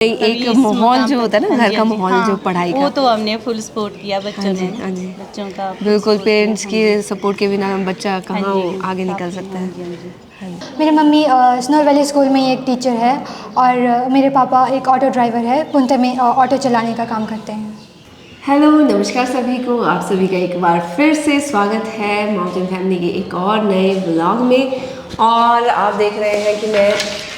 एक माहौल जो होता है ना, घर का माहौल जो पढ़ाई वो का, तो हमने फुल सपोर्ट किया बच्चों ने। हाँ जी, बच्चों का बिल्कुल। पेरेंट्स की सपोर्ट के बिना बच्चा कहाँ आगे निकल सकता है। मेरी मम्मी स्नोर वैली स्कूल में एक टीचर है और मेरे पापा एक ऑटो ड्राइवर है। पुंते में ऑटो चलाने का काम करते हैं। हेलो, नमस्कार सभी को। आप सभी का एक बार फिर से स्वागत है माउंटेन फैमिली के एक और नए व्लॉग में। और आप देख रहे हैं कि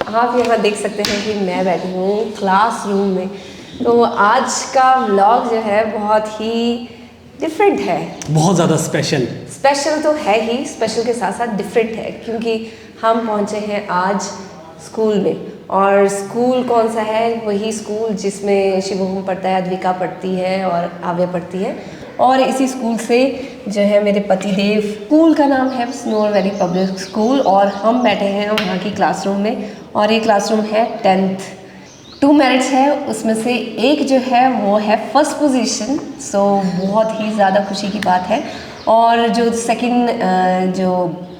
आप यहाँ देख सकते हैं कि मैं बैठी हूँ क्लासरूम में। तो आज का व्लॉग जो है बहुत ही डिफरेंट है, बहुत ज़्यादा स्पेशल तो है ही, स्पेशल के साथ साथ डिफरेंट है, क्योंकि हम पहुँचे हैं आज स्कूल में। और स्कूल कौन सा है? वही स्कूल जिसमें शिवम पढ़ता है, अद्विका पढ़ती है और आव्या पढ़ती है। और इसी स्कूल से जो है मेरे पतिदेव। स्कूल का नाम है स्नोर वैली पब्लिक स्कूल और हम बैठे हैं वहाँ की क्लासरूम में। और ये क्लासरूम है 10th। 2 मेरिट्स है, उसमें से एक जो है वो है फर्स्ट पोजीशन। सो बहुत ही ज़्यादा खुशी की बात है। और जो सेकंड जो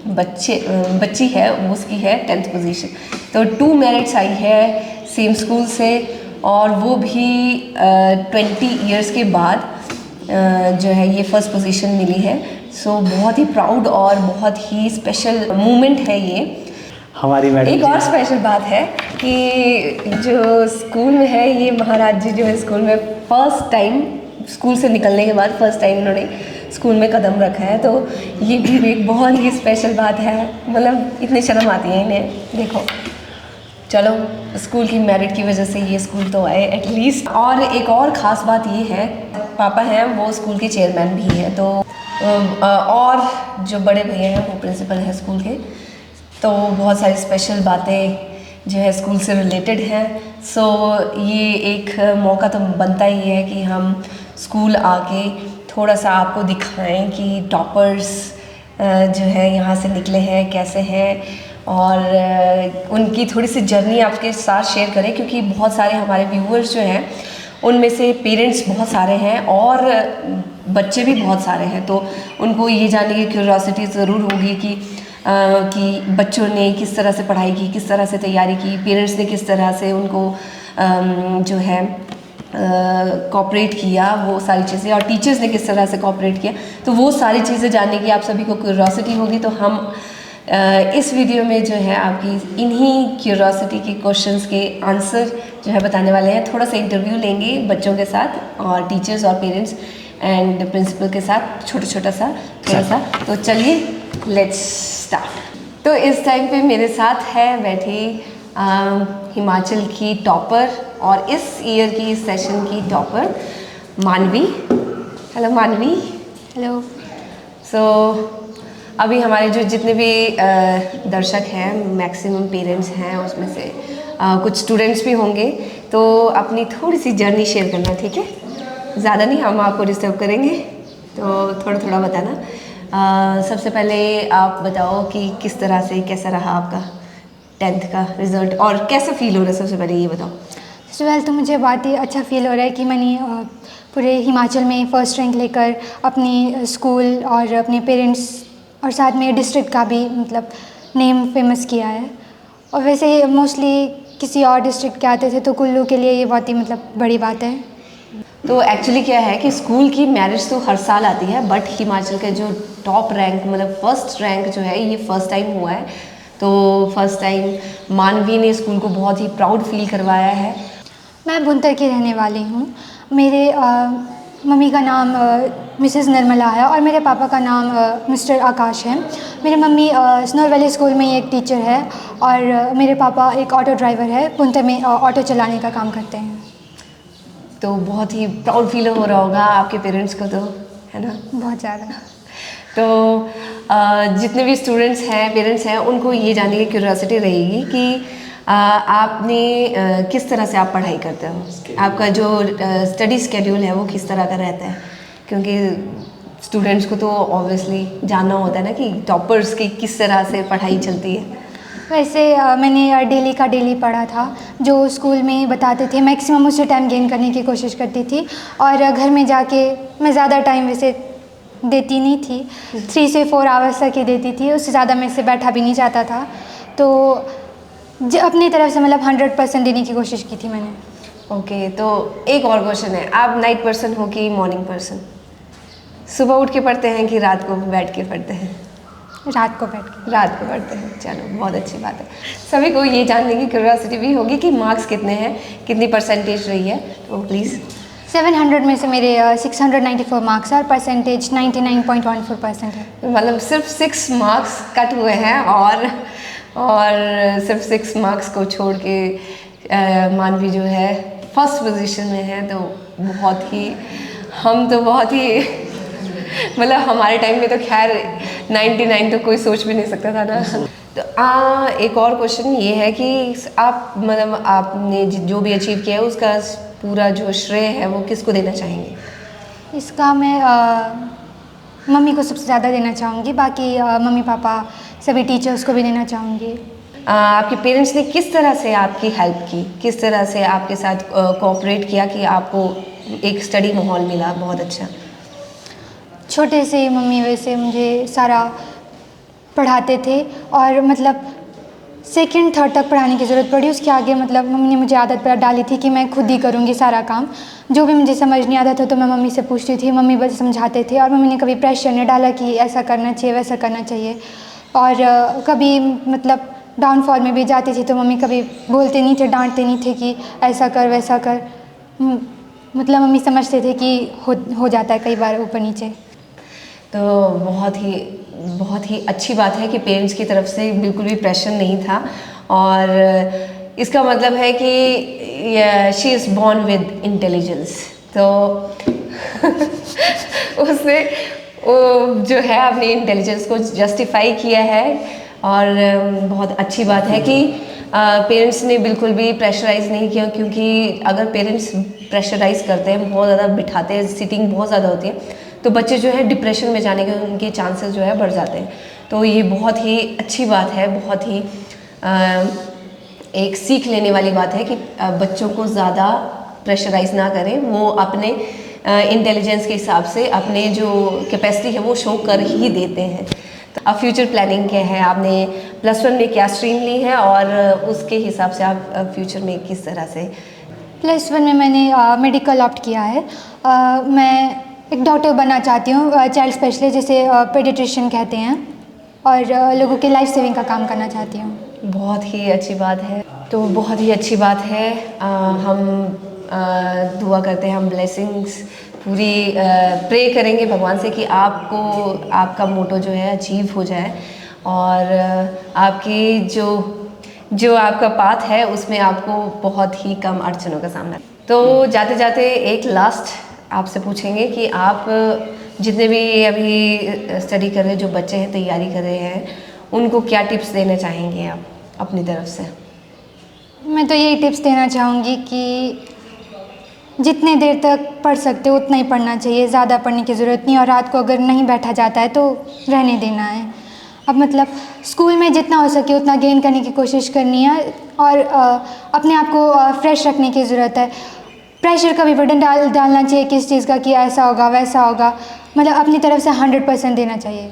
बच्ची है उसकी है 10th पोजीशन। तो 2 मेरिट्स आई है सेम स्कूल से, और वो भी 20 इयर्स के बाद जो है ये फर्स्ट पोजीशन मिली है। सो बहुत ही प्राउड और बहुत ही स्पेशल मोमेंट है ये हमारी मैडम। एक और स्पेशल बात है कि जो स्कूल में है, ये महाराज जी जो है स्कूल में फर्स्ट टाइम, स्कूल से निकलने के बाद फर्स्ट टाइम इन्होंने स्कूल में कदम रखा है। तो ये भी एक बहुत ही स्पेशल बात है। मतलब इतनी शर्म आती है इन्हें। देखो, चलो स्कूल की मेरिट की वजह से ये स्कूल तो आए एटलीस्ट। और एक और ख़ास बात ये है, पापा हैं वो स्कूल के चेयरमैन भी हैं। तो और जो बड़े भैया हैं वो प्रिंसिपल हैं स्कूल के। तो बहुत सारी स्पेशल बातें जो है स्कूल से रिलेटेड हैं। सो ये एक मौका तो बनता ही है कि हम स्कूल आके थोड़ा सा आपको दिखाएं कि टॉपर्स जो है यहाँ से निकले हैं कैसे हैं, और उनकी थोड़ी सी जर्नी आपके साथ शेयर करें, क्योंकि बहुत सारे हमारे व्यूअर्स जो हैं उनमें से पेरेंट्स बहुत सारे हैं और बच्चे भी बहुत सारे हैं। तो उनको ये जानने की क्यूरियोसिटी ज़रूर होगी कि बच्चों ने किस तरह से पढ़ाई की, किस तरह से तैयारी की, पेरेंट्स ने किस तरह से उनको जो है कोऑपरेट किया, वो सारी चीज़ें, और टीचर्स ने किस तरह से कोऑपरेट किया। तो वो सारी चीज़ें जानने की आप सभी को क्यूरियोसिटी होगी। तो हम इस वीडियो में जो है आपकी इन्हीं क्यूरियोसिटी के क्वेश्चंस के आंसर जो है बताने वाले हैं। थोड़ा सा इंटरव्यू लेंगे बच्चों के साथ और टीचर्स और पेरेंट्स एंड प्रिंसिपल के साथ, छोटा सा थोड़ा सा। तो चलिए लेट्स स्टार्ट। तो इस टाइम पे मेरे साथ है बैठी हिमाचल की टॉपर और इस ईयर की, इस सेशन की टॉपर मानवी। हेलो मानवी। हेलो। सो अभी हमारे जो जितने भी दर्शक हैं, मैक्सिमम पेरेंट्स हैं, उसमें से कुछ स्टूडेंट्स भी होंगे। तो अपनी थोड़ी सी जर्नी शेयर करना, ठीक है? ज़्यादा नहीं, हम आपको डिस्टर्ब करेंगे, तो थोड़ा थोड़ा बताना। सबसे पहले आप बताओ कि किस तरह से, कैसा रहा आपका 10th का रिज़ल्ट और कैसा फील हो रहा है? सबसे पहले ये बताओ। सबसे पहले तो मुझे बहुत ही अच्छा फील हो रहा है कि मैंने पूरे हिमाचल में फर्स्ट रैंक लेकर अपनी स्कूल और अपने पेरेंट्स और साथ में डिस्ट्रिक्ट का भी मतलब नेम फेमस किया है। और वैसे मोस्टली किसी और डिस्ट्रिक्ट के आते थे, तो कुल्लू के लिए ये बहुत ही मतलब बड़ी बात है। तो एक्चुअली क्या है कि स्कूल की मैरिज तो हर साल आती है, बट हिमाचल का जो टॉप रैंक, मतलब फर्स्ट रैंक जो है, ये फर्स्ट टाइम हुआ है। तो फर्स्ट टाइम मानवी ने स्कूल को बहुत ही प्राउड फील करवाया है। मैं बुनतर की रहने वाली हूँ। मेरे मम्मी का नाम मिसेस निर्मला है और मेरे पापा का नाम मिस्टर आकाश है। मेरी मम्मी स्नोर वैली स्कूल में एक टीचर है और मेरे पापा एक ऑटो ड्राइवर है। पुंते में ऑटो चलाने का काम करते हैं। तो बहुत ही प्राउड फील हो रहा होगा आपके पेरेंट्स को, तो है ना? बहुत ज़्यादा। तो जितने भी स्टूडेंट्स हैं, पेरेंट्स हैं, उनको ये जानने की क्यूरियोसिटी रहेगी कि आपने किस तरह से आप पढ़ाई करते हो, आपका जो स्टडी स्केड्यूल है वो किस तरह का रहता है, क्योंकि स्टूडेंट्स को तो ऑब्वियसली जानना होता है ना कि टॉपर्स की किस तरह से पढ़ाई चलती है। वैसे मैंने डेली का डेली पढ़ा था, जो स्कूल में बताते थे। मैक्सिमम उससे टाइम गेन करने की कोशिश करती थी और घर में जाके मैं ज़्यादा टाइम वैसे देती नहीं थी, 3 से 4 आवर्स तक ही देती थी, उससे ज़्यादा मैं से बैठा भी नहीं जाता था। तो अपनी तरफ से मतलब 100% देने की कोशिश की थी मैंने। ओके, तो एक और क्वेश्चन है, आप नाइट पर्सन हो कि मॉर्निंग पर्सन? सुबह उठ के पढ़ते हैं कि रात को बैठ के पढ़ते हैं? रात को बैठ के। रात को पढ़ते हैं, चलो बहुत अच्छी बात है। सभी को ये जानने की क्यूरियोसिटी भी होगी कि मार्क्स कितने हैं, कितनी परसेंटेज रही है, तो प्लीज़। 700 में से मेरे 694 मार्क्स और परसेंटेज 99.14% है। मतलब सिर्फ 6 मार्क्स कट हुए हैं और सिर्फ 6 मार्क्स को छोड़ के मानवी जो है फर्स्ट पोजीशन में है, तो बहुत ही, हम तो बहुत ही मतलब हमारे टाइम में तो खैर 99 तो कोई सोच भी नहीं सकता था ना। तो एक और क्वेश्चन ये है कि आप मतलब आपने जो भी अचीव किया है उसका पूरा जो श्रेय है वो किसको देना चाहेंगे? इसका मैं मम्मी को सबसे ज़्यादा देना चाहूँगी, बाकी मम्मी पापा सभी टीचर्स को भी देना चाहूँगी। आपके पेरेंट्स ने किस तरह से आपकी हेल्प की, किस तरह से आपके साथ कोऑपरेट किया कि आपको एक स्टडी माहौल मिला बहुत अच्छा? छोटे से मम्मी वैसे मुझे सारा पढ़ाते थे और मतलब सेकंड थर्ड तक पढ़ाने की ज़रूरत पड़ी, उसके आगे मतलब मम्मी ने मुझे आदत पर डाली थी कि मैं खुद ही करूँगी सारा काम। जो भी मुझे समझ नहीं आता था तो मैं मम्मी से पूछती थी, मम्मी बस समझाते थे और मम्मी ने कभी प्रेशर नहीं डाला कि ऐसा करना चाहिए वैसा करना चाहिए। और कभी मतलब डाउनफॉल में भी जाती थी तो मम्मी कभी बोलते नहीं थे, डांटते नहीं थे कि ऐसा कर वैसा कर। मतलब मम्मी समझते थे कि हो जाता है कई बार ऊपर नीचे। तो बहुत ही अच्छी बात है कि पेरेंट्स की तरफ से बिल्कुल भी प्रेशर नहीं था, और इसका मतलब है कि she is born with intelligence. तो उसने जो है अपनी इंटेलिजेंस को जस्टिफाई किया है, और बहुत अच्छी बात है कि पेरेंट्स ने बिल्कुल भी प्रेशराइज़ नहीं किया, क्योंकि अगर पेरेंट्स प्रेशराइज़ करते हैं, बहुत ज़्यादा बिठाते हैं, सीटिंग बहुत ज़्यादा होती है, तो बच्चे जो है डिप्रेशन में जाने के उनके चांसेस जो है बढ़ जाते हैं। तो ये बहुत ही अच्छी बात है, बहुत ही एक सीख लेने वाली बात है कि बच्चों को ज़्यादा प्रेशराइज़ ना करें, वो अपने इंटेलिजेंस के हिसाब से अपने जो कैपेसिटी है वो शो कर ही देते हैं। तो अब फ्यूचर प्लानिंग क्या है, आपने +1 में क्या स्ट्रीम ली है और उसके हिसाब से आप फ्यूचर में किस तरह से? +1 में मैंने मेडिकल ऑप्ट किया है। मैं एक डॉक्टर बनना चाहती हूँ, चाइल्ड स्पेशलिस्ट जिसे पेडिट्रिशियन कहते हैं, और लोगों के लाइफ सेविंग का काम करना चाहती हूँ। बहुत ही अच्छी बात है, तो बहुत ही अच्छी बात है। हम दुआ करते हैं, हम ब्लेसिंग्स पूरी प्रे करेंगे भगवान से कि आपको आपका मोटो जो है अचीव हो जाए, और आपकी जो आपका पाथ है उसमें आपको बहुत ही कम अड़चनों का सामना। तो जाते जाते एक लास्ट आपसे पूछेंगे कि आप जितने भी अभी स्टडी कर रहे हैं, जो बच्चे हैं तैयारी कर रहे हैं, उनको क्या टिप्स देना चाहेंगे आप अपनी तरफ से? मैं तो यही टिप्स देना चाहूँगी कि जितने देर तक पढ़ सकते हो उतना ही पढ़ना चाहिए, ज़्यादा पढ़ने की ज़रूरत नहीं, और रात को अगर नहीं बैठा जाता है तो रहने देना है। अब मतलब स्कूल में जितना हो सके उतना गेन करने की कोशिश करनी है, और अपने आप को फ्रेश रखने की ज़रूरत है। प्रेशर का भी बर्डन डालना चाहिए किस चीज़ का कि ऐसा होगा वैसा होगा, मतलब अपनी तरफ से 100% देना चाहिए।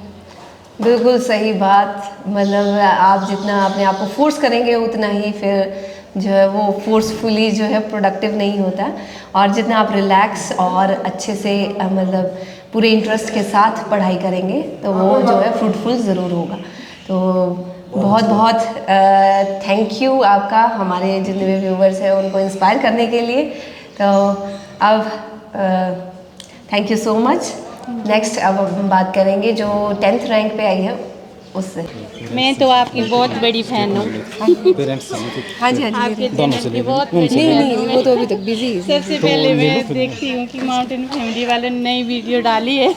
बिल्कुल सही बात, मतलब आप जितना अपने आप को फोर्स करेंगे उतना ही फिर जो है वो फोर्सफुली जो है प्रोडक्टिव नहीं होता, और जितना आप रिलैक्स और अच्छे से मतलब पूरे इंटरेस्ट के साथ पढ़ाई करेंगे तो वो जो है फ्रूटफुल ज़रूर होगा। तो बहुत बहुत थैंक यू आपका, हमारे जितने भी व्यूवर्स हैं उनको इंस्पायर करने के लिए। तो अब thank you so much. Next अब हम बात करेंगे जो 10th रैंक पे आई है उससे। मैं तो आपकी बहुत बड़ी फैन हूँ। हाँ जी आपके चैनल की बहुत बड़ी फैन हूँ। वो तो अभी तक बिजी है। सबसे पहले मैं देखती हूँ कि माउंटेन फैमिली वालों ने नई वीडियो डाली है,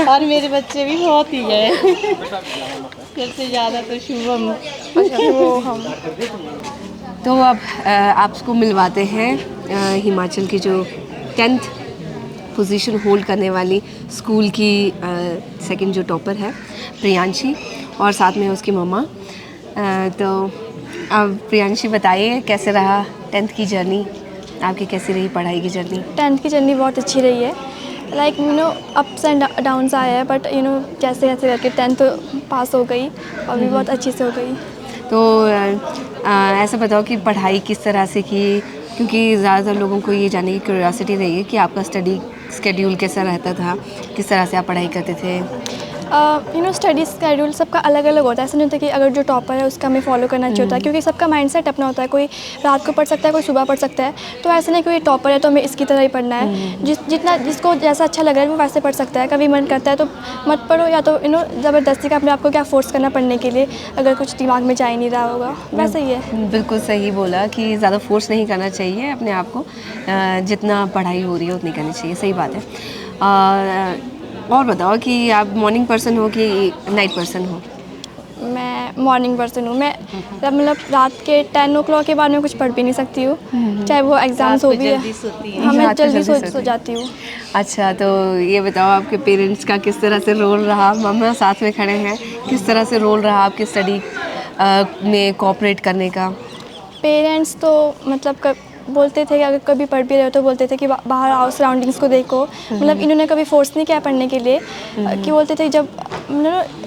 और मेरे बच्चे भी बहुत ही गए। सबसे ज़्यादा तो शुभम। तो अब आपको मिलवाते हैं हिमाचल की जो 10th पोजीशन होल्ड करने वाली स्कूल की सेकंड जो टॉपर है प्रियांशी, और साथ में उसकी मम्मा। तो अब प्रियांशी बताइए कैसे रहा 10th की जर्नी आपकी, कैसी रही पढ़ाई की जर्नी? 10th की जर्नी बहुत अच्छी रही है। लाइक अप्स एंड डाउन्स आए हैं, बट कैसे कैसे करके 10th पास हो गई और भी बहुत अच्छी से हो गई। तो ऐसा बताओ कि पढ़ाई किस तरह से की, क्योंकि ज़्यादातर लोगों को ये जानने की क्यूरियोसिटी रही है कि आपका स्टडी स्केड्यूल कैसा रहता था, किस तरह से आप पढ़ाई करते थे। स्टडी स्केड्यूल सबका अलग अलग होता है। ऐसा नहीं होता कि अगर जो टॉपर है उसका हमें फॉलो करना चाहिए होता है, क्योंकि सबका माइंडसेट अपना होता है। कोई रात को पढ़ सकता है, कोई सुबह पढ़ सकता है। तो ऐसा नहीं कोई टॉपर है तो हमें इसकी तरह ही पढ़ना है। जिसको जैसा अच्छा लग रहा है वो वैसे पढ़ सकता है। कभी मन करता है तो मत पढ़ो, या तो ज़बरदस्ती का अपने आप को क्या फोर्स करना पढ़ने के लिए, अगर कुछ दिमाग में जा ही नहीं रहा होगा। वैसा ही है। बिल्कुल सही बोला कि ज़्यादा फोर्स नहीं करना चाहिए अपने आप को, जितना पढ़ाई हो रही है उतनी करनी चाहिए। सही बात है। और बताओ कि आप मॉर्निंग पर्सन हो कि नाइट पर्सन हो। मैं मॉर्निंग पर्सन हूँ। मैं मतलब रात के 10 o'clock के बाद मैं कुछ पढ़ भी नहीं सकती हूँ, चाहे वो एग्ज़ाम्स हो भी है। हाँ, मैं रात को जल्दी जल्दी सो जाती हूँ। अच्छा, तो ये बताओ आपके पेरेंट्स का किस तरह से रोल रहा। मम्मा साथ में खड़े हैं, किस तरह से रोल रहा आपकी स्टडी में कोऑपरेट करने का। पेरेंट्स तो मतलब बोलते थे कि अगर कभी पढ़ भी रहे हो तो बोलते थे कि बाहर आओ, सराउंडिंग्स को देखो। मतलब इन्होंने कभी फोर्स नहीं किया पढ़ने के लिए, कि बोलते थे जब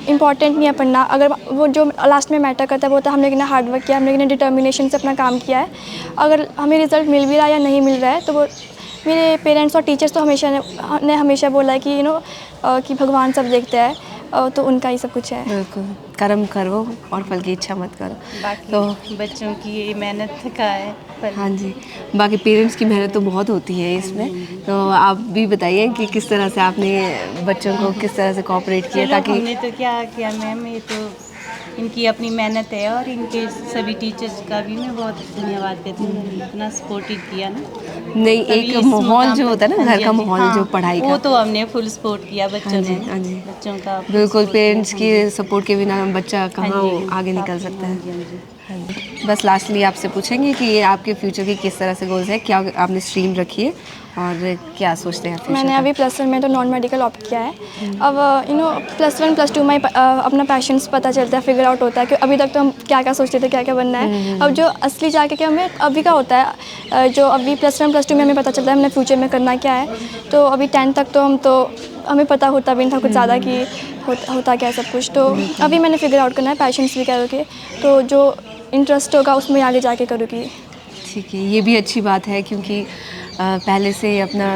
इम्पॉर्टेंट नहीं है पढ़ना, अगर वो जो लास्ट में मैटर करता है वो तो हमने कितना हार्ड वर्क किया, हमने कितना डिटर्मिनेशन से अपना काम किया है। अगर हमें रिज़ल्ट मिल भी रहा है या नहीं मिल रहा है तो वो मेरे पेरेंट्स और टीचर्स तो हमेशा बोला है कि कि भगवान सब देखता है, तो उनका ही सब कुछ है। बिल्कुल, कर्म करो और फल की इच्छा मत करो। बाकी तो बच्चों की मेहनत का है पर हाँ जी, बाकी पेरेंट्स की मेहनत तो बहुत होती है इसमें। तो आप भी बताइए कि किस तरह से आपने बच्चों को किस तरह से कोऑपरेट किया, चलो, ताकि हमने तो क्या किया मैम, ये तो इनकी अपनी मेहनत है और इनके सभी टीचर्स का भी मैं बहुत धन्यवाद करती हूँ। इतना सपोर्टिव किया ना। नहीं, तभी एक इस माहौल मुकाम जो पर- होता है ना, हाँ घर जी, का हाँ जी, माहौल हाँ, जो पढ़ाई वो का। तो हमने फुल सपोर्ट किया बच्चों हाँ जी, ने। हाँ जी। बच्चों का full बिल्कुल, support किया। पेरेंट्स हाँ की जी। सपोर्ट के बिना बच्चा कहाँ हाँ जी, आगे निकल काफ़ी, सकता हाँ है। जी, हाँ जी। हाँ जी। बस लास्टली आपसे पूछेंगे कि ये आपके फ्यूचर की किस तरह से गोल्स है, क्या आपने स्ट्रीम रखी है और क्या सोचते हैं फ्यूचर मैंने का? अभी +1 में तो नॉन मेडिकल ऑप्ट किया है। अब +1 +2 में अपना पैशंस पता चलता है, फिगर आउट होता है कि अभी तक तो हम क्या क्या सोचते थे, क्या क्या बनना है। अब जो असली जाके क्या हमें अभी का होता है, जो अभी +1 +2 में हमें पता चलता है हमने फ्यूचर में करना क्या है। तो अभी 10 तक तो हमें पता होता भी नहीं था कुछ ज़्यादा कि होता क्या है सब कुछ। तो अभी मैंने फिगर आउट करना है, पैशंस भी करोगे तो जो इंटरेस्ट होगा उसमें आगे जाके करूँगी। ठीक है, ये भी अच्छी बात है, क्योंकि पहले से अपना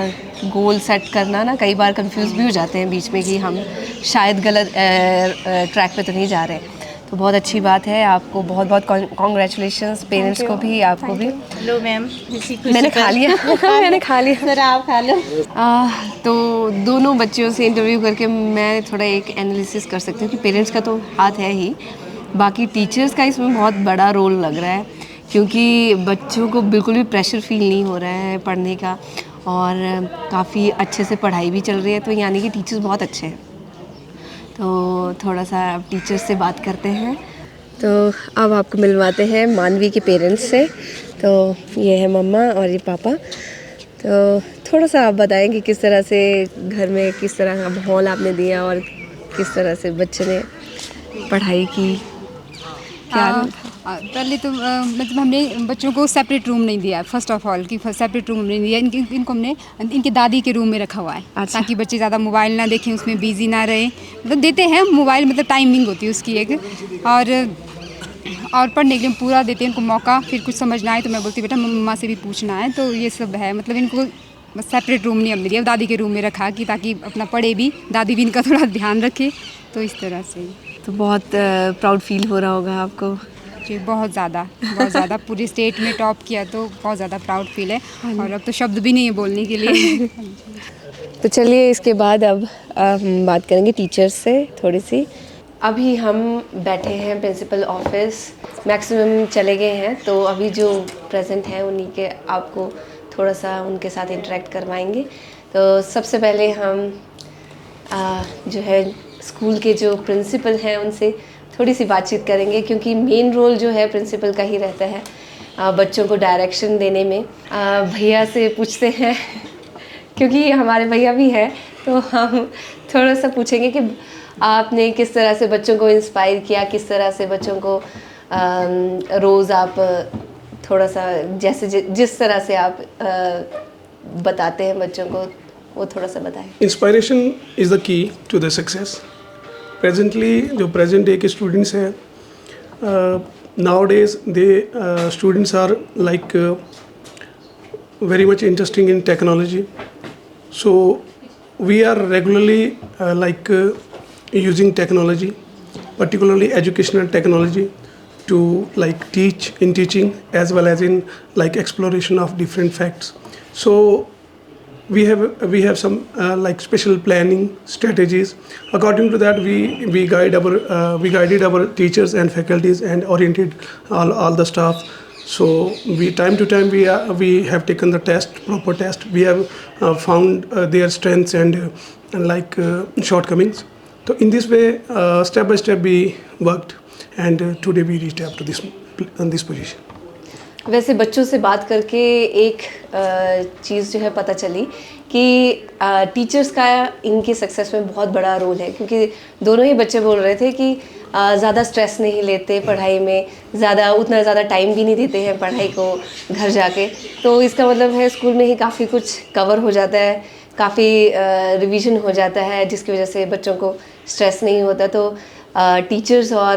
गोल सेट करना ना, कई बार कंफ्यूज भी हो जाते हैं बीच में कि हम शायद गलत ट्रैक पे तो नहीं जा रहे। तो बहुत अच्छी बात है, आपको बहुत बहुत कॉन्ग्रेचुलेशंस, पेरेंट्स को भी, आपको भी। लो मैम, इसी खुशी मैंने पर- खा लिया मैंने खा लिया। सर आप खा लो। तो दोनों बच्चों से इंटरव्यू करके मैं थोड़ा एक एनालिसिस कर सकती हूँ कि पेरेंट्स का तो हाथ है ही, बाकी टीचर्स का इसमें बहुत बड़ा रोल लग रहा है, क्योंकि बच्चों को बिल्कुल भी प्रेशर फील नहीं हो रहा है पढ़ने का, और काफ़ी अच्छे से पढ़ाई भी चल रही है। तो यानी कि टीचर्स बहुत अच्छे हैं। तो थोड़ा सा अब टीचर्स से बात करते हैं। तो अब आपको मिलवाते हैं मानवी के पेरेंट्स से। तो ये है मम्मा और ये पापा। तो थोड़ा सा आप बताएं कि किस तरह से घर में किस तरह का माहौल आपने दिया और किस तरह से बच्चे ने पढ़ाई की, क्या? पहले तो मतलब हमने बच्चों को सेपरेट रूम नहीं दिया, फर्स्ट ऑफ ऑल कि सेपरेट रूम नहीं दिया। इनको हमने इनके दादी के रूम में रखा हुआ है। अच्छा। ताकि बच्चे ज़्यादा मोबाइल ना देखें, उसमें बिजी ना रहे। मतलब देते हैं मोबाइल, मतलब टाइमिंग होती है उसकी एक, और पढ़ने के लिए पूरा देते हैं इनको मौका। फिर कुछ समझना है तो मैं बोलती बेटा मम्मा से भी पूछना है। तो ये सब है, मतलब इनको सेपरेट रूम नहीं हमने दिया, दादी के रूम में रखा कि ताकि अपना पढ़े भी, दादी भी इनका थोड़ा ध्यान रखे। तो इस तरह से तो बहुत प्राउड फील हो रहा होगा आपको। जी, बहुत ज़्यादा पूरे स्टेट में टॉप किया, तो बहुत ज़्यादा प्राउड फील है। और अब तो शब्द भी नहीं है बोलने के लिए। तो चलिए, इसके बाद अब हम बात करेंगे टीचर्स से थोड़ी सी। अभी हम बैठे हैं प्रिंसिपल ऑफिस, मैक्सिमम चले गए हैं, तो अभी जो प्रेजेंट हैं उन्हीं के आपको थोड़ा सा उनके साथ इंटरेक्ट करवाएंगे। तो सबसे पहले हम जो है स्कूल के जो प्रिंसिपल हैं उनसे थोड़ी सी बातचीत करेंगे, क्योंकि मेन रोल जो है प्रिंसिपल का ही रहता है बच्चों को डायरेक्शन देने में। भैया से पूछते हैं क्योंकि हमारे भैया भी हैं, तो हम थोड़ा सा पूछेंगे कि आपने किस तरह से बच्चों को इंस्पायर किया, किस तरह से बच्चों को रोज़ आप थोड़ा सा जैसे जिस तरह से आप बताते हैं बच्चों को, वो थोड़ा सा बताएं। Inspiration is the key to the success. Presently जो प्रेजेंट डे के स्टूडेंट्स हैं, nowadays students are like very much interesting in technology. So we are regularly using technology, particularly educational technology, to like teach in teaching as well as in like exploration of different facts. So we have some like special planning strategies. According to that, we guided our teachers and faculties and oriented all the staff. So we time to time we have taken the proper test. We have found their strengths and shortcomings. So in this way, step by step we worked, and today we reached up to this position. वैसे बच्चों से बात करके एक चीज़ जो है पता चली कि टीचर्स का इनके सक्सेस में बहुत बड़ा रोल है, क्योंकि दोनों ही बच्चे बोल रहे थे कि ज़्यादा स्ट्रेस नहीं लेते पढ़ाई में, उतना ज़्यादा टाइम भी नहीं देते हैं पढ़ाई को घर जाके। तो इसका मतलब है स्कूल में ही काफ़ी कुछ कवर हो जाता है, काफ़ी रिवीजन हो जाता है, जिसकी वजह से बच्चों को स्ट्रेस नहीं होता। तो टीचर्स और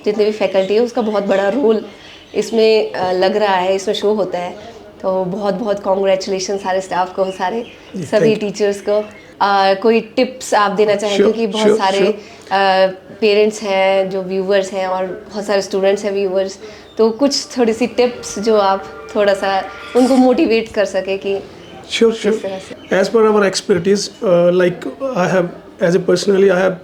जितने भी फैकल्टी है उसका बहुत बड़ा रोल इसमें लग रहा है, इसमें शो होता है। तो बहुत बहुत कॉन्ग्रेचुलेशन सारे स्टाफ को, सारे सभी टीचर्स को। कोई टिप्स आप देना चाहें, क्योंकि बहुत सारे पेरेंट्स हैं जो व्यूवर्स हैं और बहुत सारे स्टूडेंट्स हैं व्यूवर्स, तो कुछ थोड़ी सी टिप्स जो आप थोड़ा सा उनको मोटिवेट कर सके कि Sure. As per our expertise, I have, as a personally, I have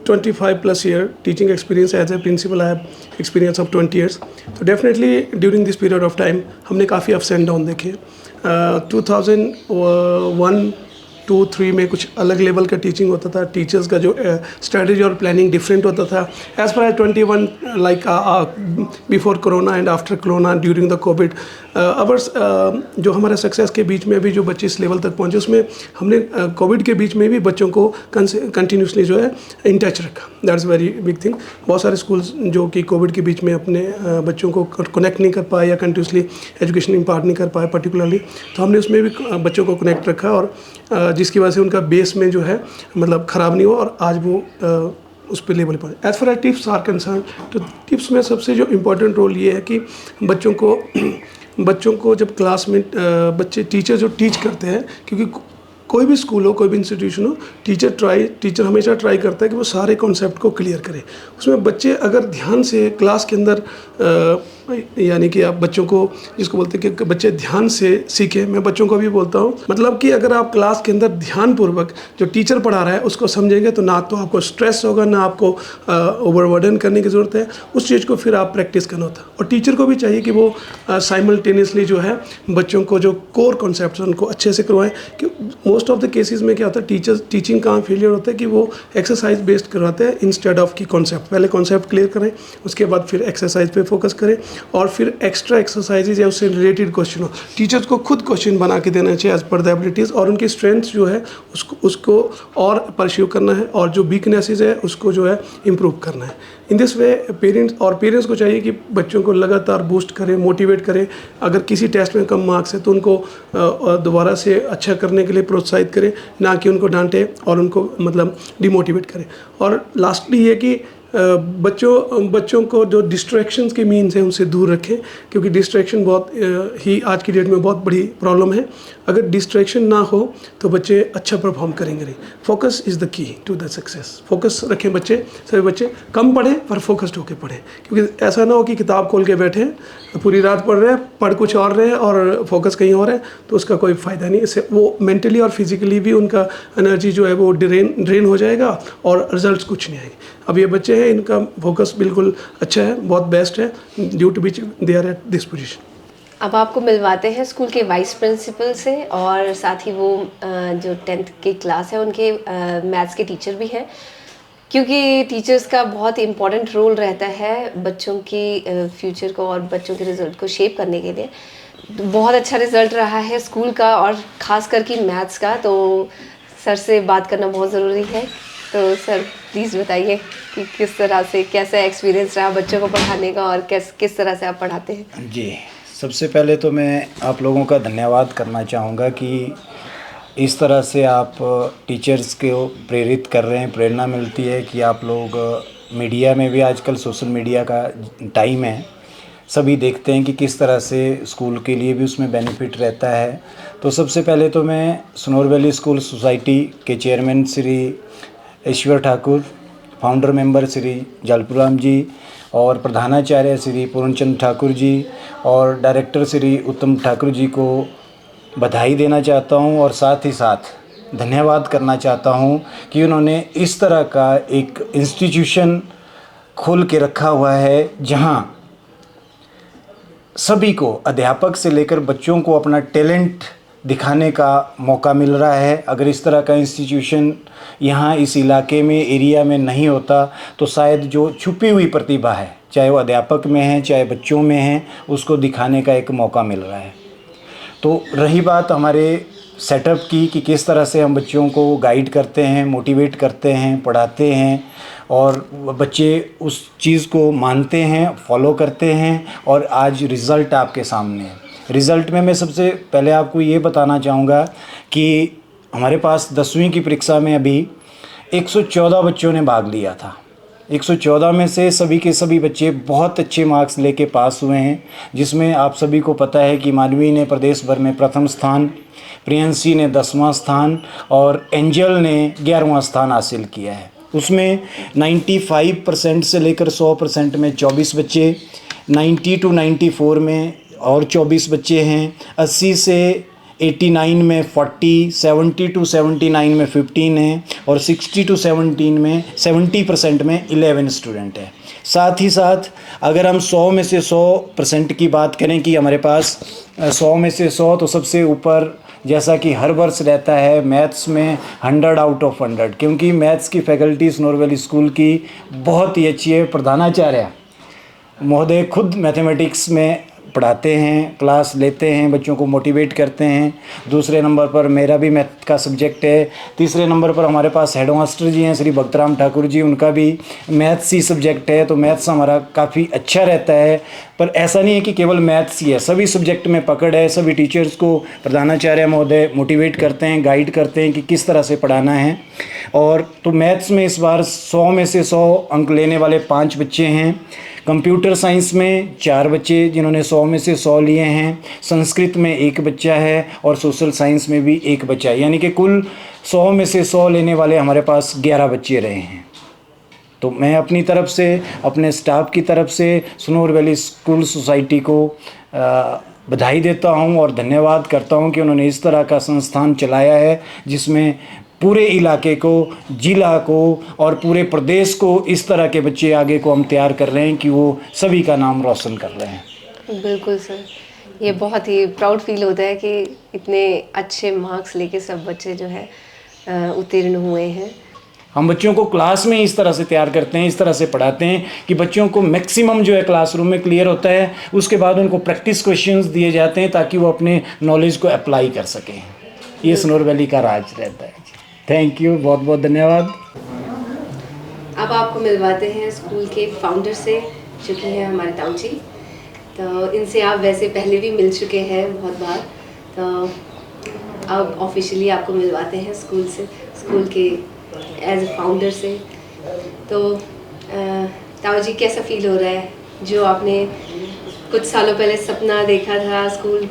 25 plus year teaching experience. As a principal, I have experience of 20 years. So definitely during this period of time, हमने काफ़ी ups and downs देखे। 2001, 2, 3 में कुछ अलग level का teaching होता था, teachers का जो स्ट्रेटजी और प्लानिंग डिफरेंट होता था। एज पर 21 like before corona and after corona during the covid hours, जो हमारे सक्सेस के बीच में भी जो बच्चे इस लेवल तक पहुंचे, उसमें हमने कोविड के बीच में भी बच्चों को कंटिन्यूसली जो है इन टच रखा। That's very big thing. बहुत सारे स्कूल्स जो कि कोविड के बीच में अपने बच्चों को कनेक्ट नहीं कर पाए या कंटिन्यूसली एजुकेशन इम्पार्ट नहीं कर पाए पर्टिकुलरली, तो हमने उसमें भी बच्चों को कनेक्ट रखा, और जिसकी वजह से उनका बेस में जो है मतलब ख़राब नहीं हुआ और आज वो उस पर लेवल पर। As far as tips are concern, तो टिप्स में सबसे जो इम्पोर्टेंट रोल ये है कि बच्चों को जब क्लास में बच्चे टीचर जो टीच करते हैं, क्योंकि कोई भी स्कूल हो, कोई भी इंस्टीट्यूशन हो, टीचर हमेशा ट्राई करता है कि वो सारे कॉन्सेप्ट को क्लियर करे। उसमें बच्चे अगर ध्यान से क्लास के अंदर यानी कि आप बच्चों को, जिसको बोलते हैं कि बच्चे ध्यान से सीखें, मैं बच्चों को भी बोलता हूँ, मतलब कि अगर आप क्लास के अंदर ध्यानपूर्वक जो टीचर पढ़ा रहा है उसको समझेंगे, तो ना तो आपको स्ट्रेस होगा, ना आपको ओवरबर्डन करने की ज़रूरत है। उस चीज़ को फिर आप प्रैक्टिस करना होता है। और टीचर को भी चाहिए कि वो साइमल्टेनियसली जो है बच्चों को जो कोर कॉन्सेप्ट उनको अच्छे से करवाएं। कि मोस्ट ऑफ द केसेस में क्या होता है, टीचिंग कहाँ फेलियर होता है कि वो एक्सरसाइज बेस्ड करवाते हैं इंस्टेड ऑफ की कॉन्सेप्ट। पहले कॉन्सेप्ट क्लियर करें, उसके बाद फिर एक्सरसाइज पे फोकस करें, और फिर एक्स्ट्रा एक्सरसाइजेज या उससे रिलेटेड क्वेश्चन हो। टीचर्स को खुद क्वेश्चन बना के देना चाहिए एज पर द एबिलिटीज़, और उनकी स्ट्रेंथ्स जो है उसको और परस्यू करना है, और जो वीकनेसेस है उसको जो है इम्प्रूव करना है। इन दिस वे पेरेंट्स को चाहिए कि बच्चों को लगातार बूस्ट करें, मोटिवेट करें। अगर किसी टेस्ट में कम मार्क्स है तो उनको दोबारा से अच्छा करने के लिए प्रोत्साहित करें, ना कि उनको डांटें और उनको मतलब डिमोटिवेट करें। और लास्टली ये कि बच्चों को जो डिस्ट्रैक्शंस के मीन्स हैं उनसे दूर रखें, क्योंकि डिस्ट्रैक्शन बहुत ही आज की डेट में बहुत बड़ी प्रॉब्लम है। अगर डिस्ट्रैक्शन ना हो तो बच्चे अच्छा परफॉर्म करेंगे नहीं। Focus is the key to the success. Focus रखें बच्चे, सभी बच्चे कम पढ़ें पर फोकस्ड होकर पढ़ें, क्योंकि ऐसा ना हो कि किताब खोल के बैठे हैं, पूरी रात पढ़ रहे हैं, पढ़ कुछ और रहे हैं और फोकस कहीं और है, तो उसका कोई फ़ायदा नहीं। इससे वो मेंटली और फिजिकली भी उनका एनर्जी जो है वो ड्रेन हो जाएगा और रिजल्ट्स कुछ नहीं आएंगे। अब ये बच्चे हैं, इनका फोकस बिल्कुल अच्छा है, बहुत बेस्ट है, due to which they are at this position. अब आपको मिलवाते हैं स्कूल के वाइस प्रिंसिपल से, और साथ ही वो जो 10th की क्लास है उनके मैथ्स के टीचर भी हैं, क्योंकि टीचर्स का बहुत इम्पॉर्टेंट रोल रहता है बच्चों की फ्यूचर को और बच्चों के रिज़ल्ट को शेप करने के लिए। बहुत अच्छा रिज़ल्ट रहा है स्कूल का, और ख़ास करके मैथ्स का, तो सर से बात करना बहुत ज़रूरी है। तो सर प्लीज़ बताइए कि किस तरह से, कैसा एक्सपीरियंस रहा बच्चों को पढ़ाने का, और किस तरह से आप पढ़ाते हैं। जी, सबसे पहले तो मैं आप लोगों का धन्यवाद करना चाहूँगा कि इस तरह से आप टीचर्स को प्रेरित कर रहे हैं। प्रेरणा मिलती है कि आप लोग मीडिया में भी, आजकल सोशल मीडिया का टाइम है, सभी देखते हैं कि किस तरह से स्कूल के लिए भी उसमें बेनिफिट रहता है। तो सबसे पहले तो मैं सनोर वैली स्कूल सोसाइटी के चेयरमैन श्री ईश्वर ठाकुर, फाउंडर मेंबर श्री जालपुराम जी और प्रधानाचार्य श्री पूर्णचंद ठाकुर जी और डायरेक्टर श्री उत्तम ठाकुर जी को बधाई देना चाहता हूं और साथ ही साथ धन्यवाद करना चाहता हूं कि उन्होंने इस तरह का एक इंस्टीट्यूशन खोल के रखा हुआ है जहां सभी को, अध्यापक से लेकर बच्चों को, अपना टैलेंट दिखाने का मौका मिल रहा है। अगर इस तरह का इंस्टीट्यूशन यहाँ इस इलाके में, एरिया में नहीं होता तो शायद जो छुपी हुई प्रतिभा है, चाहे वो अध्यापक में है चाहे बच्चों में है, उसको दिखाने का एक मौका मिल रहा है। तो रही बात हमारे सेटअप की कि किस तरह से हम बच्चों को गाइड करते हैं, मोटिवेट करते हैं, पढ़ाते हैं और बच्चे उस चीज़ को मानते हैं, फॉलो करते हैं और आज रिज़ल्ट आपके सामने है। रिज़ल्ट में मैं सबसे पहले आपको ये बताना चाहूँगा कि हमारे पास 10वीं की परीक्षा में अभी 114 बच्चों ने भाग लिया था। 114 में से सभी के सभी बच्चे बहुत अच्छे मार्क्स लेके पास हुए हैं, जिसमें आप सभी को पता है कि मानवी ने प्रदेश भर में प्रथम स्थान, प्रियंसी ने 10वां स्थान और एंजल ने 11वां स्थान हासिल किया है। उसमें 95% से लेकर 100% में 24 बच्चे, 90 to 94 में और 24 बच्चे हैं, 80 से 89 में 40, 70 to 79 में 15 हैं और 60 to 70% में 11 स्टूडेंट हैं। साथ ही साथ अगर हम 100 में से 100% की बात करें कि हमारे पास 100 में से 100 तो सबसे ऊपर जैसा कि हर वर्ष रहता है मैथ्स में 100 आउट ऑफ 100, क्योंकि मैथ्स की फैकल्टी सनोर वैली स्कूल की बहुत ही अच्छी है। प्रधानाचार्य महोदय खुद मैथमेटिक्स में पढ़ाते हैं, क्लास लेते हैं, बच्चों को मोटिवेट करते हैं। दूसरे नंबर पर मेरा भी मैथ का सब्जेक्ट है। तीसरे नंबर पर हमारे पास हेड मास्टर जी हैं श्री भक्तराम ठाकुर जी, उनका भी मैथ्स ही सब्जेक्ट है। तो मैथ्स हमारा काफ़ी अच्छा रहता है, पर ऐसा नहीं है कि केवल मैथ्स ही है, सभी सब्जेक्ट में पकड़ है। सभी टीचर्स को प्रधानाचार्य महोदय मोटिवेट करते हैं, गाइड करते हैं कि किस तरह से पढ़ाना है। और तो मैथ्स में इस बार 100 में से 100 अंक लेने वाले 5 बच्चे हैं। कंप्यूटर साइंस में 4 बच्चे जिन्होंने 100 में से 100 लिए हैं। संस्कृत में 1 बच्चा है और सोशल साइंस में भी 1 बच्चा है, यानी कि कुल 100 में से 100 लेने वाले हमारे पास 11 बच्चे रहे हैं। तो मैं अपनी तरफ से, अपने स्टाफ की तरफ से सनोर वैली स्कूल सोसाइटी को बधाई देता हूं और धन्यवाद करता हूं कि उन्होंने इस तरह का संस्थान चलाया है जिसमें पूरे इलाके को, ज़िला को और पूरे प्रदेश को इस तरह के बच्चे आगे को हम तैयार कर रहे हैं कि वो सभी का नाम रोशन कर रहे हैं। बिल्कुल सर, ये बहुत ही प्राउड फील होता है कि इतने अच्छे मार्क्स लेके सब बच्चे जो है उत्तीर्ण हुए हैं। हम बच्चों को क्लास में इस तरह से तैयार करते हैं, इस तरह से पढ़ाते हैं कि बच्चों को मैक्सिमम जो है क्लासरूम में क्लियर होता है। उसके बाद उनको प्रैक्टिस क्वेश्चंस दिए जाते हैं ताकि वो अपने नॉलेज को अप्लाई कर सकें। ये सनोर वैली का राज रहता है। थैंक यू, बहुत बहुत धन्यवाद। अब आपको मिलवाते हैं स्कूल के फाउंडर से, जो कि है हमारे ताऊ जी। तो इनसे आप वैसे पहले भी मिल चुके हैं बहुत बार, तो अब ऑफिशियली आपको मिलवाते हैं स्कूल से, स्कूल के एज ए फाउंडर से। तो ताऊ जी, कैसा फील हो रहा है जो आपने कुछ सालों पहले सपना देखा था, स्कूल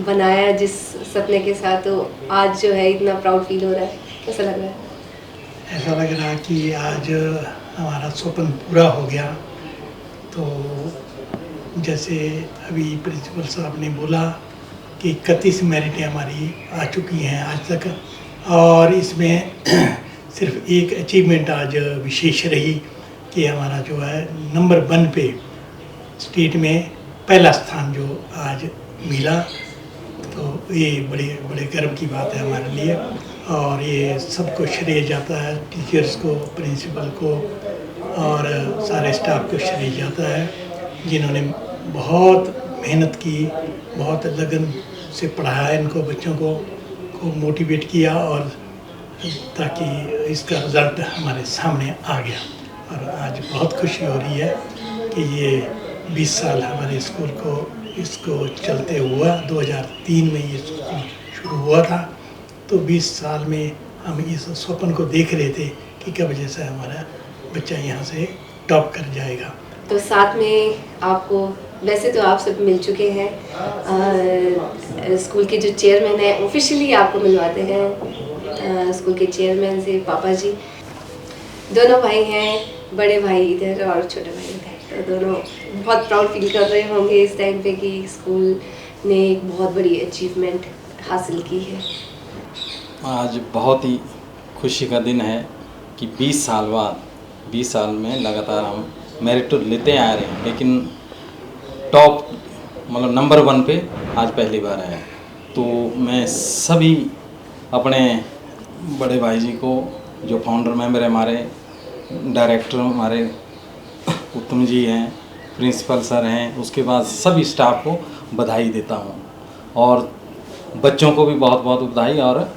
बनाया जिस सपने के साथ, तो आज जो है इतना प्राउड फील हो रहा है, कैसा लग रहा है? ऐसा लग रहा है कि आज हमारा सपना पूरा हो गया। तो जैसे अभी प्रिंसिपल साहब ने बोला कि 31 मेरिटें हमारी आ चुकी हैं आज तक, और इसमें सिर्फ एक अचीवमेंट आज विशेष रही कि हमारा जो है नंबर 1 पे स्टेट में पहला स्थान जो आज मिला। तो ये बड़े बड़े गर्व की बात है हमारे लिए, और ये सबको श्रेय जाता है, टीचर्स को, प्रिंसिपल को और सारे स्टाफ को श्रेय जाता है, जिन्होंने बहुत मेहनत की, बहुत लगन से पढ़ाया इनको, बच्चों को मोटिवेट किया, और ताकि इसका रिज़ल्ट हमारे सामने आ गया। और आज बहुत खुशी हो रही है कि ये 20 साल हमारे स्कूल को इसको चलते हुआ, 2003 में ये स्कूल शुरू हुआ था। तो 20 साल में हम इस स्वप्न को देख रहे थे कि कब जैसा हमारा बच्चा यहाँ से टॉप कर जाएगा। तो साथ में आपको वैसे तो आप सब मिल चुके हैं, स्कूल के जो चेयरमैन हैं ऑफिशियली आपको मिलवाते हैं, स्कूल के चेयरमैन से पापा जी। दोनों भाई हैं, बड़े भाई इधर और छोटे भाई इधर, तो दोनों बहुत प्राउड फील कर रहे होंगे इस टाइम पे कि स्कूल ने एक बहुत बड़ी अचीवमेंट हासिल की है। आज बहुत ही खुशी का दिन है कि 20 साल बाद, 20 साल में लगातार हम मेरिट तो लेते आ रहे हैं, लेकिन टॉप मतलब नंबर 1 पे आज पहली बार आया। तो मैं सभी अपने बड़े भाई जी को, जो फाउंडर मेंबर है हमारे, डायरेक्टर हमारे उत्तम जी हैं, प्रिंसिपल सर हैं, उसके बाद सभी स्टाफ को बधाई देता हूँ और बच्चों को भी बहुत बहुत बधाई और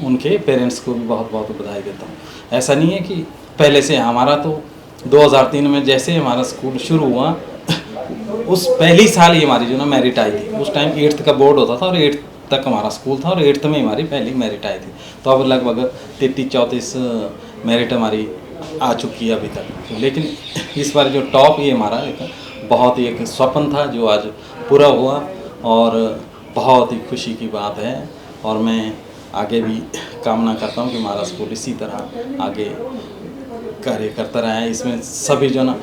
उनके पेरेंट्स को भी बहुत बहुत बधाई देता हूँ। ऐसा नहीं है कि पहले से, हमारा तो 2003 में जैसे हमारा स्कूल शुरू हुआ उस पहली साल ही हमारी जो ना मेरिट आई थी। उस टाइम 8th का बोर्ड होता था और 8th तक हमारा स्कूल था और 8th में हमारी पहली मेरिट आई थी। तो अब लगभग 33-34 मेरिट हमारी आ चुकी है अभी तक। लेकिन इस बार जो टॉप ये हमारा एक बहुत ही एक स्वप्न था जो आज पूरा हुआ और बहुत ही खुशी की बात है। और मैं आगे भी कामना करता हूँ कि हमारा स्कूल इसी तरह आगे कार्य करता रहा है। इसमें सभी जो ना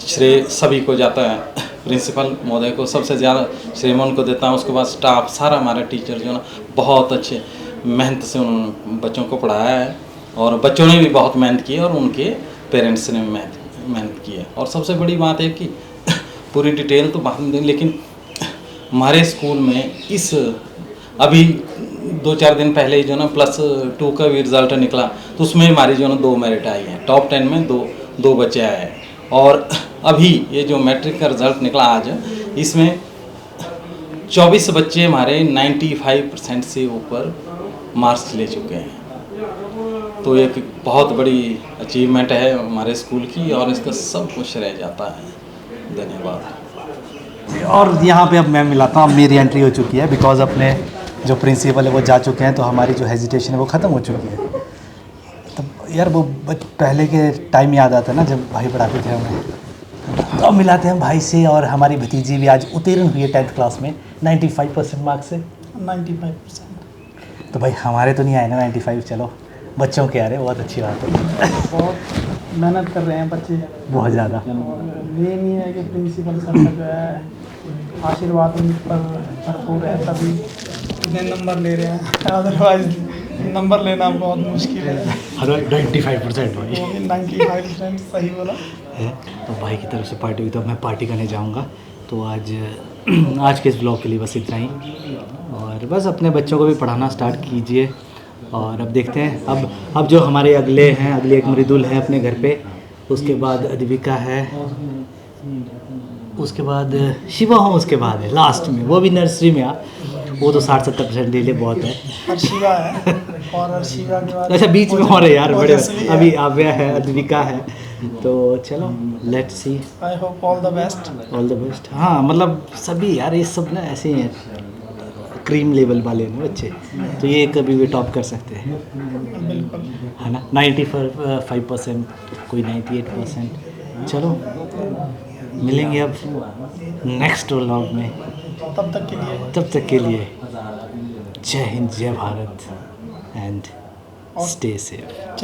श्रेय सभी को जाता है, प्रिंसिपल महोदय को सबसे ज़्यादा श्रेय मैं उनको देता हूँ। उसके बाद स्टाफ सारा हमारा टीचर जो ना बहुत अच्छे मेहनत से उन्होंने बच्चों को पढ़ाया है और बच्चों ने भी बहुत मेहनत की है और उनके पेरेंट्स ने भी मेहनत की है। और सबसे बड़ी बात है कि पूरी डिटेल तो बाद में देंगे, लेकिन हमारे स्कूल में इस अभी 2-4 दिन पहले ही जो ना +2 का भी रिज़ल्ट निकला, तो उसमें हमारी जो ना 2 मेरिट आई हैं। टॉप 10 में दो बच्चे आए हैं। और अभी ये जो मैट्रिक का रिज़ल्ट निकला आज, इसमें 24 बच्चे हमारे 95% से ऊपर मार्क्स ले चुके हैं। तो एक बहुत बड़ी अचीवमेंट है हमारे स्कूल की और इसका सब कुछ रह जाता है। धन्यवाद। और यहाँ पे अब मैं मिलाता हूँ, मेरी एंट्री हो चुकी है बिकॉज अपने जो प्रिंसिपल है वो जा चुके हैं, तो हमारी जो हेजिटेशन है वो ख़त्म हो चुकी है। तो यार वो पहले के टाइम याद आता है ना जब भाई पढ़ाते थे हमें, तो अब मिलाते हैं भाई से। और हमारी भतीजी भी आज उत्तीर्ण हुई है 10th क्लास में 95% मार्क्स से। 95%। तो भाई हमारे तो नहीं आए ना 95, चलो बच्चों के आ रहे, बहुत अच्छी बात है। बहुत मेहनत कर रहे हैं बच्चे, बहुत ज़्यादा। ये नहीं है कि प्रिंसिपल सर का जो है आशीर्वाद उन पर भरपूर है तभी इतने नंबर ले रहे हैं, अदरवाइज नंबर लेना बहुत मुश्किल है। 95% भाई, 95% सही बोला है। तो भाई की तरफ से पार्टी हुई, तो मैं पार्टी करने जाऊंगा। तो आज के इस ब्लॉग के लिए बस इतना ही, और बस अपने बच्चों को भी पढ़ाना स्टार्ट कीजिए। और अब देखते हैं, अब जो हमारे अगले एक मृदुल है अपने घर पे, उसके बाद अद्विका है, उसके बाद शिवा हो, उसके बाद है लास्ट में, वो भी नर्सरी में। वो तो 60-70% ले ले बहुत है। अर्शिवा है और अर्शिवा के बाद अच्छा बीच में हो रहे यार बड़े, अभी आव्या है, अद्विका है। तो चलो let's see, I hope all the best. All the best. हाँ मतलब सभी यार ये सब ना ऐसे ही हैं, क्रीम लेवल वाले ना बच्चे, तो ये कभी भी टॉप कर सकते हैं, बिल्कुल है ना। 95%, कोई 98%। चलो मिलेंगे अब नेक्स्ट व्लॉग में, तब तक के लिए जय हिंद, जय भारत एंड स्टे सेफ।